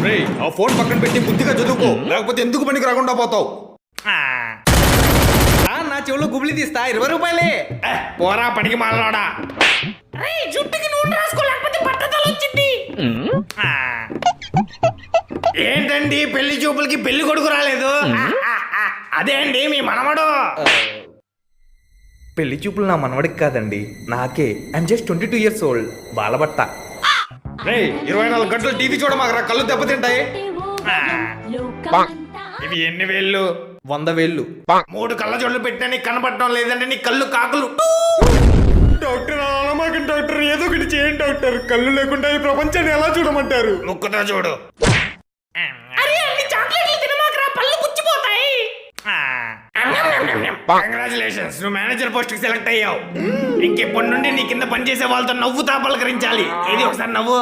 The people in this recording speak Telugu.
రేయ్ ఆ ఫోన్ పక్కన పెట్టి బుద్ధిగా చదువుకో, లేకపోతే ఎందుకు పనికి రాకుండా పోతావు. నా చెవులో గుబిలి తీస్తా 20 రూపాయలే. పోరా పనికి మాలనాడా. జుట్టుకి నూనె రాసుకోలేకపోతే బట్టతలు వచ్చింది. ఏంటండి పెళ్లి చూపులకి పెళ్లి కొడుకు రాలేదు? అదే అండి మీ మనవడు. పెళ్లి చూపులు నా మనవడికి కాదండి, నాకే. I'm just 22 years old. బాలబట్ట. రేయ్ 24 గంటలు టీవీ చూడమాకరా, కళ్ళు దెబ్బతింటాయి. ఇవి ఎన్ని వేళ్ళు? 100 వేళ్ళు. 3 కళ్ళ జోళ్ళు పెట్టినా నీకు కనపడటం లేదంటే నీ కళ్ళు కాకులు. డాక్టర్ అలామాకండి డాక్టర్, ఏదో ఒకటి చేయండి డాక్టర్. కళ్ళు లేకుండా ఈ ప్రపంచాన్ని ఎలా చూడమంటారు? ముక్కుతో చూడు. కంగ్రాచులేషన్స్, నువ్వు మేనేజర్ పోస్ట్ కి సెలెక్ట్ అయ్యావు. ఇంకెప్పటి నుండి నీ కింద పనిచేసే వాళ్ళతో నవ్వుతా పలకరించాలి. ఏది ఒకసారి నవ్వు.